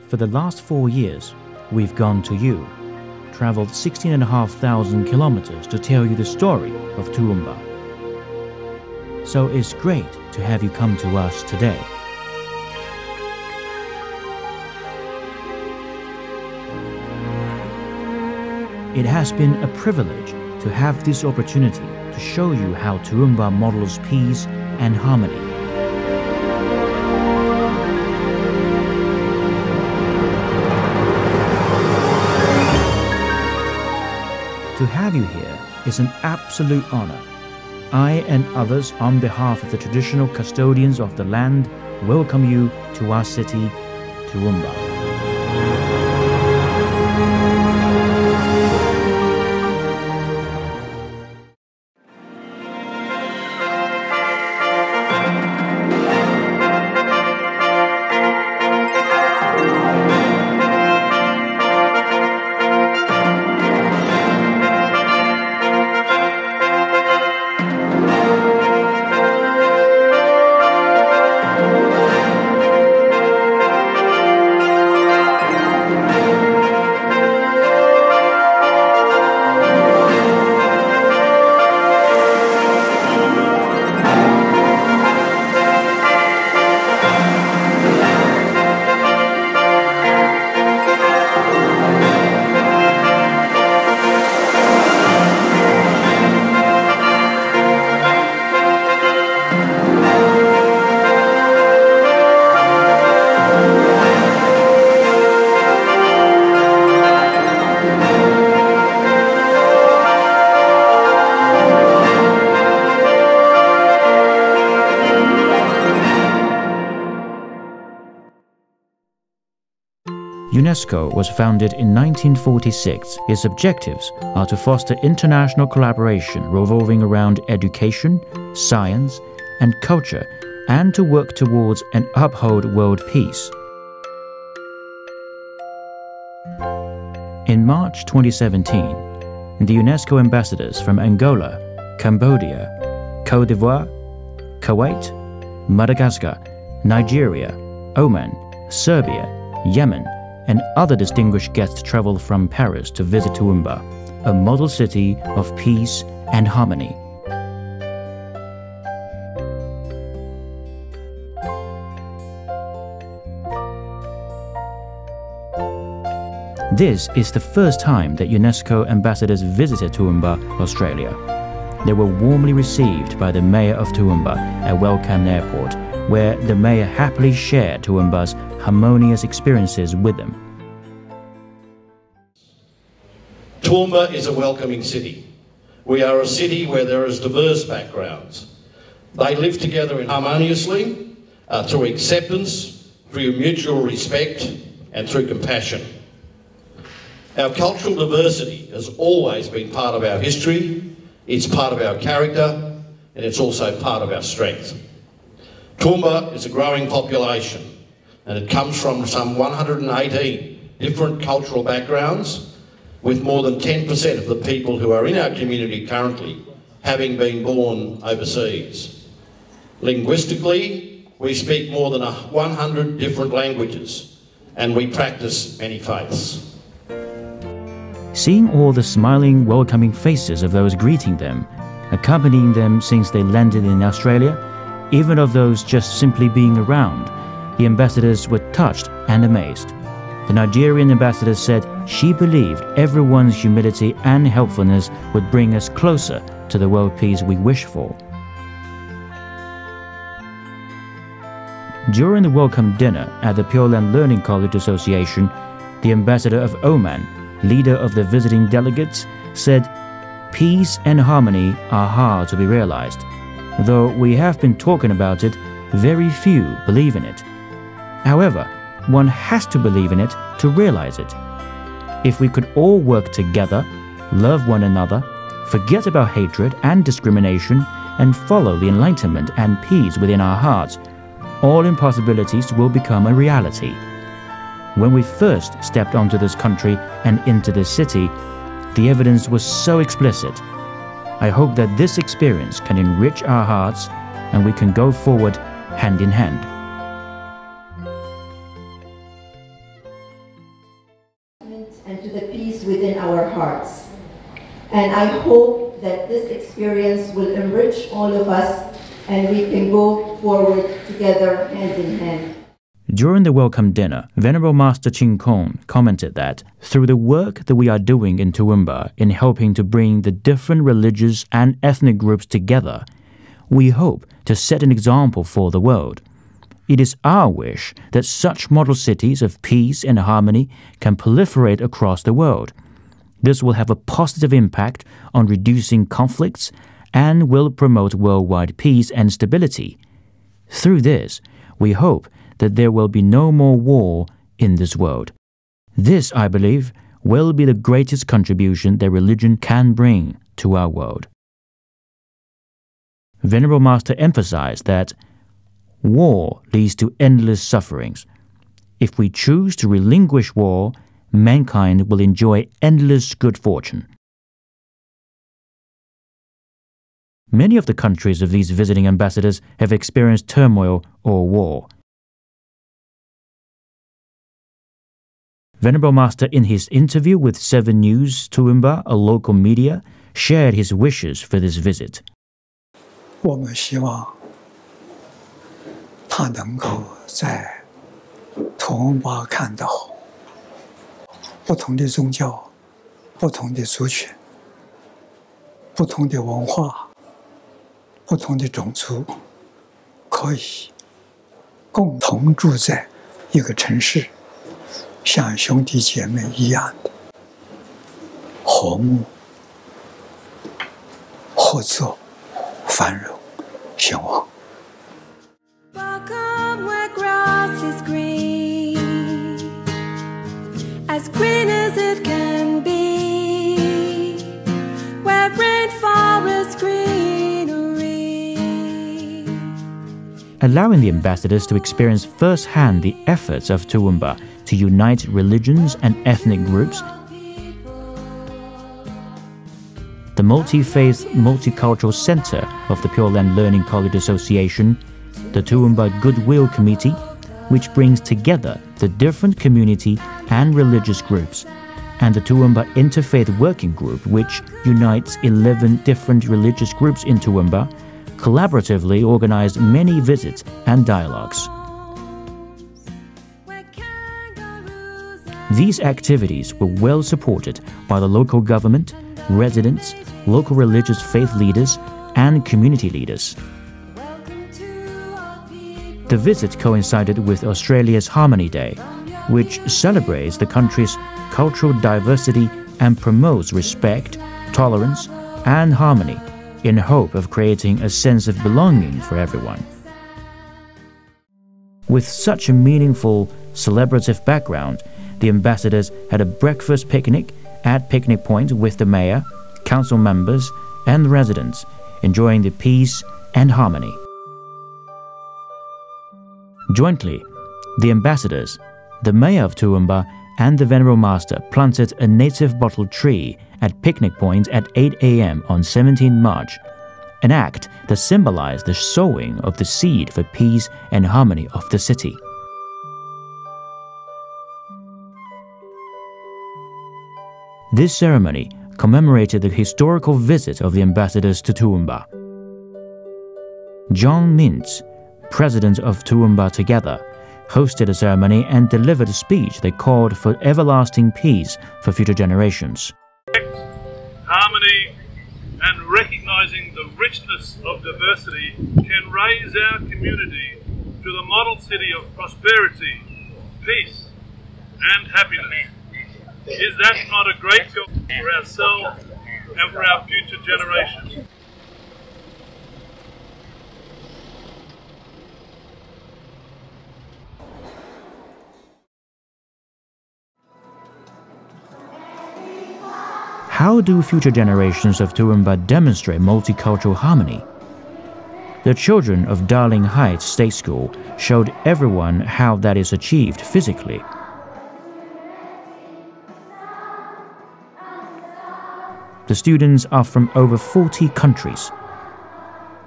For the last 4 years, we've gone to you, traveled 16,500 kilometers to tell you the story of Toowoomba. So it's great to have you come to us today. It has been a privilege to have this opportunity to show you how Toowoomba models peace and harmony. To have you here is an absolute honor. I and others on behalf of the traditional custodians of the land welcome you to our city, Toowoomba. UNESCO was founded in 1946. Its objectives are to foster international collaboration revolving around education, science, and culture, and to work towards and uphold world peace. In March 2017, the UNESCO ambassadors from Angola, Cambodia, Côte d'Ivoire, Kuwait, Madagascar, Nigeria, Oman, Serbia, Yemen, and other distinguished guests traveled from Paris to visit Toowoomba, a model city of peace and harmony. This is the first time that UNESCO ambassadors visited Toowoomba, Australia. They were warmly received by the Mayor of Toowoomba at Wellcome Airport, where the Mayor happily shared Toowoomba's harmonious experiences with them. Toowoomba is a welcoming city. We are a city where there is diverse backgrounds. They live together harmoniously through acceptance, through mutual respect, and through compassion. Our cultural diversity has always been part of our history, it's part of our character, and it's also part of our strength. Toowoomba is a growing population, and it comes from some 118 different cultural backgrounds, with more than 10% of the people who are in our community currently having been born overseas. Linguistically, we speak more than 100 different languages, and we practice many faiths. Seeing all the smiling, welcoming faces of those greeting them, accompanying them since they landed in Australia, even of those just simply being around, the ambassadors were touched and amazed. The Nigerian ambassador said she believed everyone's humility and helpfulness would bring us closer to the world peace we wish for. During the welcome dinner at the Pure Land Learning College Association, the ambassador of Oman, leader of the visiting delegates, said, "Peace and harmony are hard to be realized. Though we have been talking about it, very few believe in it. However, one has to believe in it to realize it. If we could all work together, love one another, forget about hatred and discrimination, and follow the enlightenment and peace within our hearts, all impossibilities will become a reality." When we first stepped onto this country and into this city, the evidence was so explicit. I hope that this experience can enrich our hearts and we can go forward hand in hand. And I hope that this experience will enrich all of us and we can go forward together hand in hand. During the welcome dinner, Venerable Master Chin Kung commented that through the work that we are doing in Toowoomba in helping to bring the different religious and ethnic groups together, we hope to set an example for the world. It is our wish that such model cities of peace and harmony can proliferate across the world. This will have a positive impact on reducing conflicts and will promote worldwide peace and stability. Through this, we hope that there will be no more war in this world. This, I believe, will be the greatest contribution that religion can bring to our world. Venerable Master emphasized that war leads to endless sufferings. If we choose to relinquish war, mankind will enjoy endless good fortune. Many of the countries of these visiting ambassadors have experienced turmoil or war. Venerable Master, in his interview with 7 News Toowoomba, a local media, shared his wishes for this visit. 我们希望他能够在图翁巴看到不同的宗教、不同的族群、不同的文化、不同的种族，可以共同住在一个城市，像兄弟姐妹一样的和睦、合作、繁荣、兴旺。 Welcome where grass is green, as green as it can be, where rainforest greenery. Allowing the ambassadors to experience firsthand the efforts of Toowoomba to unite religions and ethnic groups, the Multi-Faith Multicultural Center of the Pure Land Learning College Association, the Toowoomba Goodwill Committee, which brings together the different community and religious groups, and the Toowoomba Interfaith Working Group, which unites 11 different religious groups in Toowoomba, collaboratively organized many visits and dialogues. These activities were well supported by the local government, residents, local religious faith leaders, and community leaders. The visit coincided with Australia's Harmony Day, which celebrates the country's cultural diversity and promotes respect, tolerance, and harmony in hope of creating a sense of belonging for everyone. With such a meaningful, celebrative background, the ambassadors had a breakfast picnic at Picnic Point with the mayor, council members, and residents, enjoying the peace and harmony. Jointly, the ambassadors, the mayor of Toowoomba, and the Venerable Master planted a native bottle tree at Picnic Point at 8 a.m. on 17 March, an act that symbolized the sowing of the seed for peace and harmony of the city. This ceremony commemorated the historical visit of the ambassadors to Toowoomba. John Mintz, president of Toowoomba Together, hosted a ceremony and delivered a speech that called for everlasting peace for future generations. Harmony and recognizing the richness of diversity can raise our community to the model city of prosperity, peace, and happiness. Is that not a great goal for ourselves and for our future generations? How do future generations of Toowoomba demonstrate multicultural harmony? The children of Darling Heights State School showed everyone how that is achieved physically. The students are from over 40 countries.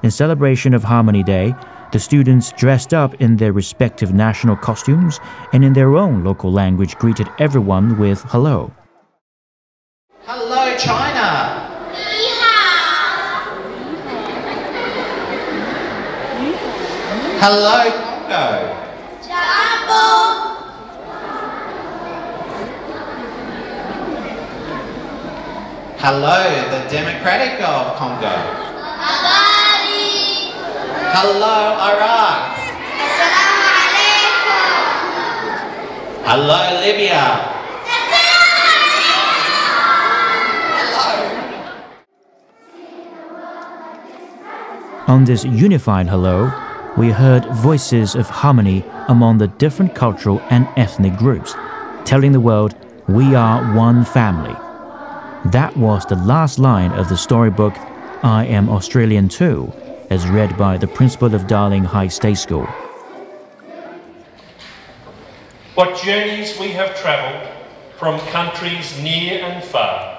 In celebration of Harmony Day, the students dressed up in their respective national costumes and in their own local language greeted everyone with hello. Hello, China! Hello, Congo. Hello, the Democratic of Congo. Hello, Iraq. Hello, Libya. On this unified hello, we heard voices of harmony among the different cultural and ethnic groups, telling the world we are one family. That was the last line of the storybook I Am Australian Too, as read by the principal of Darling High State School. What journeys we have travelled from countries near and far.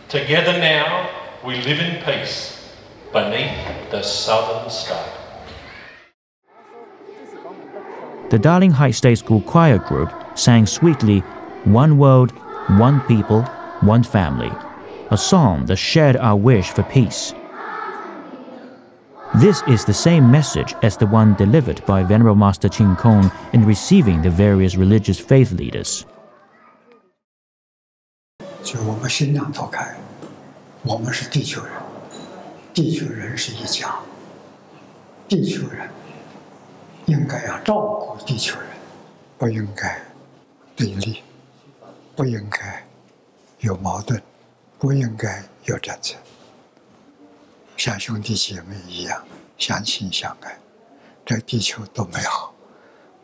Together now we live in peace beneath the southern star. The Darling High State School choir group sang sweetly One World, One People, One Family, a song that shared our wish for peace. This is the same message as the one delivered by Venerable Master Chin Kung in receiving the various religious faith leaders. 就我们心量拓开，我们是地球人，地球人是一家，地球人应该要照顾地球人，不应该对立，不应该有矛盾，不应该有战争，像兄弟姐妹一样相亲相爱，这地球多美好，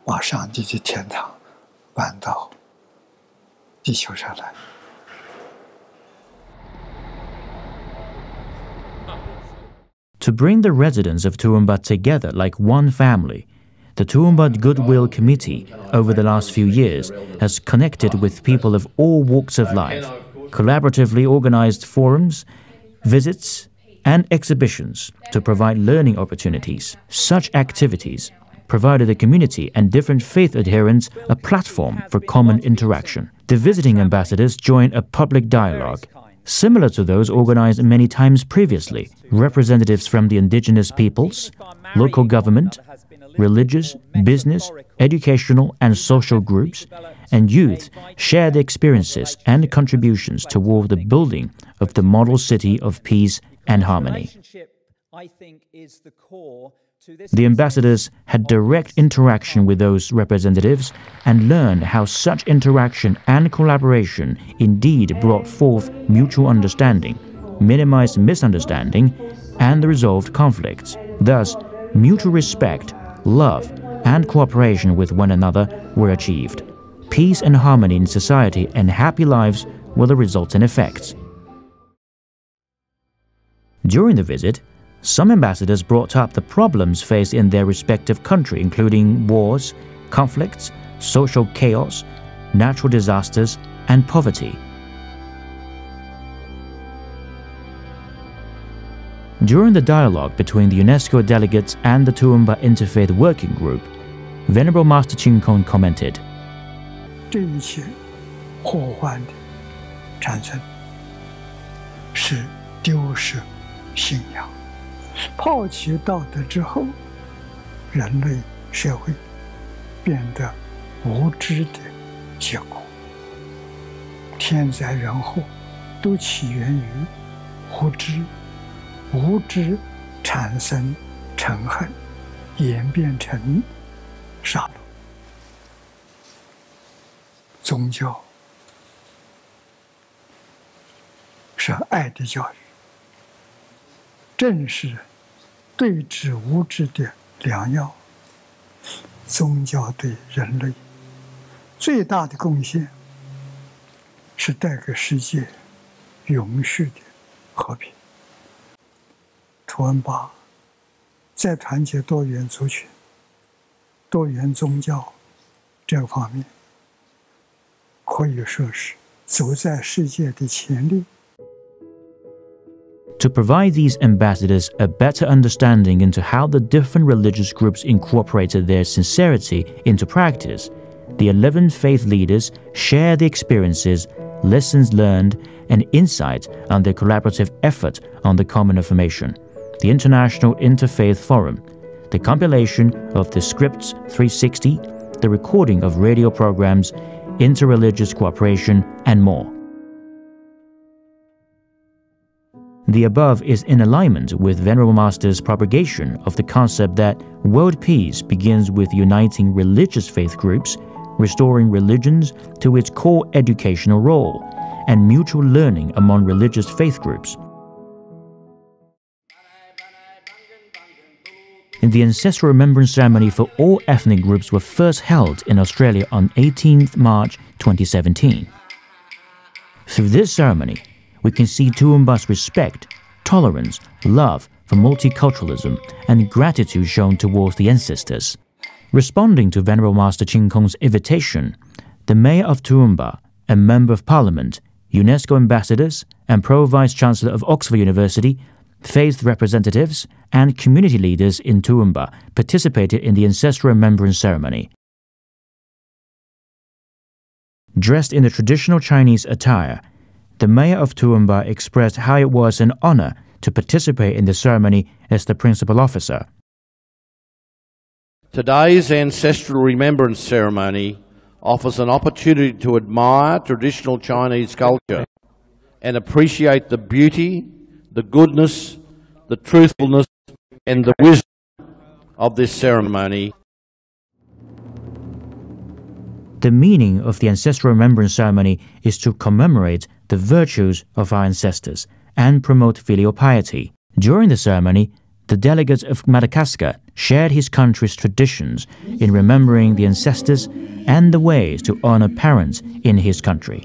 把上帝的天堂搬到地球上来。 To bring the residents of Toowoomba together like one family, the Toowoomba Goodwill Committee over the last few years has connected with people of all walks of life, collaboratively organized forums, visits, and exhibitions to provide learning opportunities. Such activities provided the community and different faith adherents a platform for common interaction. The visiting ambassadors joined a public dialogue, similar to those organized many times previously. Representatives from the indigenous peoples, local government, religious, business, educational and social groups, and youth share their experiences and contributions toward the building of the model city of peace and harmony. The ambassadors had direct interaction with those representatives and learned how such interaction and collaboration indeed brought forth mutual understanding, minimized misunderstanding, and resolved conflicts. Thus, mutual respect, love, and cooperation with one another were achieved. Peace and harmony in society and happy lives were the resultant effects. During the visit, some ambassadors brought up the problems faced in their respective country, including wars, conflicts, social chaos, natural disasters, and poverty. During the dialogue between the UNESCO delegates and the Toowoomba Interfaith Working Group, Venerable Master Chin Kung commented, 这一切祸患的产生是丢失信仰。 抛弃道德之后，人类社会变得无知的结果。天灾人祸都起源于无知，无知产生嗔恨，演变成杀戮。宗教是爱的教育，正是 对治无知的良药。宗教对人类最大的贡献是带给世界永续的和平。图恩巴在团结多元族群、多元宗教这方面，可以说是走在世界的前列。 To provide these ambassadors a better understanding into how the different religious groups incorporated their sincerity into practice, the 11 faith leaders share the experiences, lessons learned, and insights on their collaborative effort on the common affirmation, the International Interfaith Forum, the compilation of the Scripts 360, the recording of radio programs, interreligious cooperation, and more. The above is in alignment with Venerable Master's propagation of the concept that world peace begins with uniting religious faith groups, restoring religions to its core educational role, and mutual learning among religious faith groups. The ancestral remembrance ceremony for all ethnic groups were first held in Australia on 18th March 2017. Through this ceremony, we can see Toowoomba's respect, tolerance, love for multiculturalism, and gratitude shown towards the ancestors. Responding to Venerable Master Ching Kung's invitation, the Mayor of Toowoomba, a Member of Parliament, UNESCO ambassadors, and Pro-Vice-Chancellor of Oxford University, faith representatives, and community leaders in Toowoomba participated in the ancestral remembrance ceremony. Dressed in the traditional Chinese attire, the Mayor of Toowoomba expressed how it was an honor to participate in the ceremony as the principal officer. Today's ancestral remembrance ceremony offers an opportunity to admire traditional Chinese culture and appreciate the beauty, the goodness, the truthfulness, and the wisdom of this ceremony. The meaning of the ancestral remembrance ceremony is to commemorate the virtues of our ancestors and promote filial piety. During the ceremony, the delegate of Madagascar shared his country's traditions in remembering the ancestors and the ways to honor parents in his country.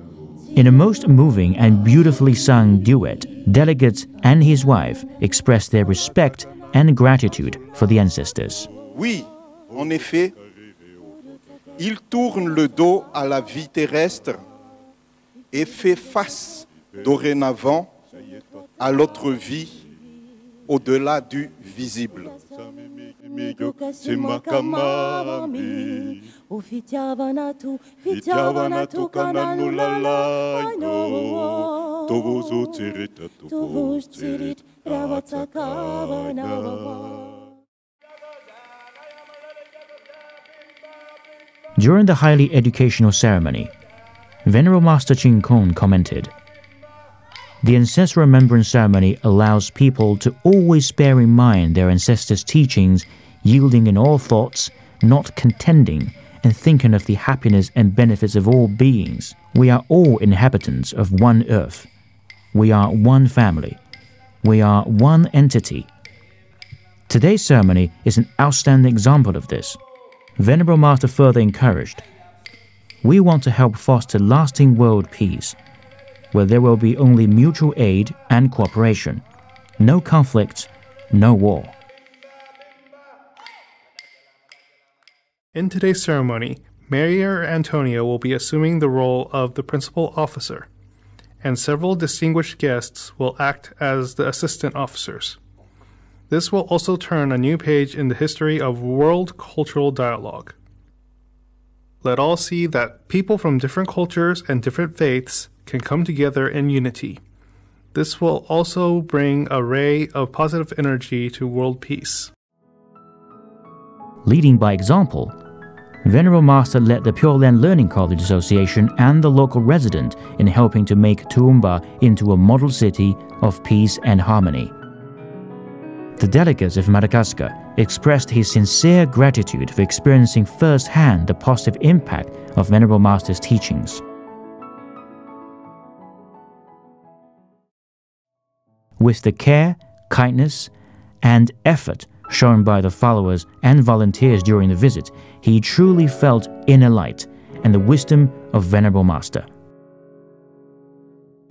In a most moving and beautifully sung duet, delegates and his wife expressed their respect and gratitude for the ancestors. Oui, en effet, il tourne le dos à la vie terrestre et fait face dorénavant à l'autre vie au-delà du visible. During the highly educational ceremony, Venerable Master Ching Kung commented, "The ancestral remembrance ceremony allows people to always bear in mind their ancestors' teachings, yielding in all thoughts, not contending, and thinking of the happiness and benefits of all beings. We are all inhabitants of one earth. We are one family. We are one entity." Today's ceremony is an outstanding example of this. Venerable Master further encouraged, "We want to help foster lasting world peace, where there will be only mutual aid and cooperation, no conflicts, no war." In today's ceremony, Mayor Antonio will be assuming the role of the principal officer, and several distinguished guests will act as the assistant officers. This will also turn a new page in the history of world cultural dialogue. Let all see that people from different cultures and different faiths can come together in unity. This will also bring a ray of positive energy to world peace. Leading by example, Venerable Master led the Pure Land Learning College Association and the local resident in helping to make Toowoomba into a model city of peace and harmony. The delegates of Madagascar expressed his sincere gratitude for experiencing firsthand the positive impact of Venerable Master's teachings. With the care, kindness, and effort shown by the followers and volunteers during the visit, he truly felt inner light and the wisdom of Venerable Master.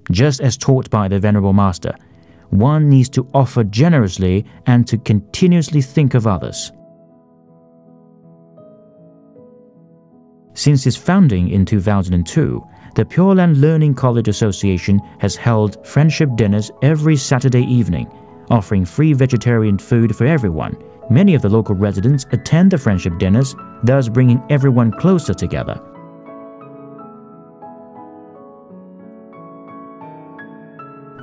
Just as taught by the Venerable Master, one needs to offer generously and to continuously think of others. Since its founding in 2002, the Pure Land Learning College Association has held friendship dinners every Saturday evening, offering free vegetarian food for everyone. Many of the local residents attend the friendship dinners, thus bringing everyone closer together.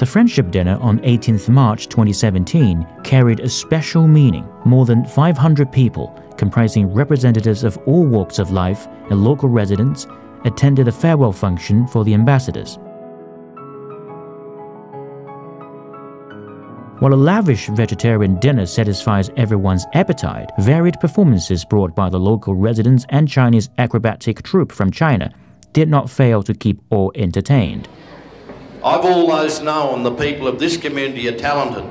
The Friendship Dinner on 18th March 2017 carried a special meaning. More than 500 people, comprising representatives of all walks of life and local residents, attended a farewell function for the ambassadors. While a lavish vegetarian dinner satisfies everyone's appetite, varied performances brought by the local residents and Chinese acrobatic troupe from China did not fail to keep all entertained. I've always known the people of this community are talented,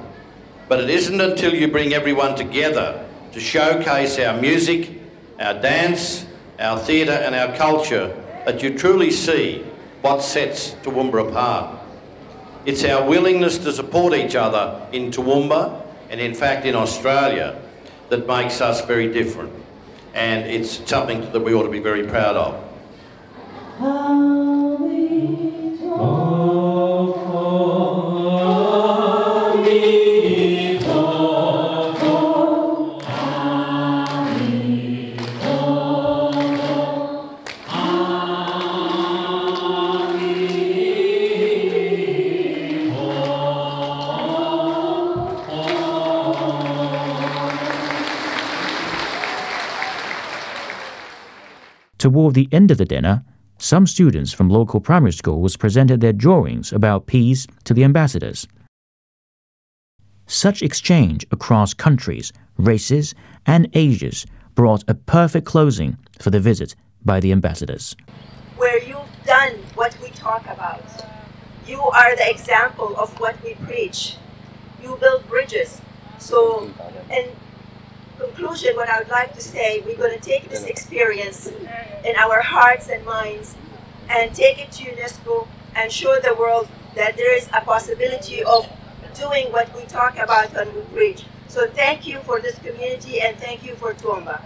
but it isn't until you bring everyone together to showcase our music, our dance, our theatre and our culture that you truly see what sets Toowoomba apart. It's our willingness to support each other in Toowoomba and in fact in Australia that makes us very different, and it's something that we ought to be very proud of. Toward the end of the dinner, some students from local primary schools presented their drawings about peace to the ambassadors. Such exchange across countries, races, and ages brought a perfect closing for the visit by the ambassadors. Where you've done what we talk about. You are the example of what we preach. You build bridges. So, in conclusion, what I would like to say, we're going to take this experience in our hearts and minds and take it to UNESCO and show the world that there is a possibility of doing what we talk about when we preach. So thank you for this community and thank you for Toowoomba.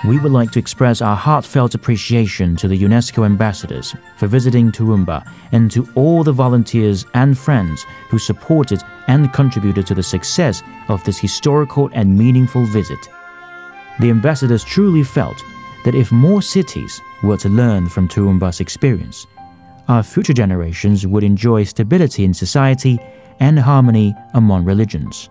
We would like to express our heartfelt appreciation to the UNESCO ambassadors for visiting Toowoomba and to all the volunteers and friends who supported and contributed to the success of this historical and meaningful visit. The ambassadors truly felt that if more cities were to learn from Toowoomba's experience, our future generations would enjoy stability in society and harmony among religions.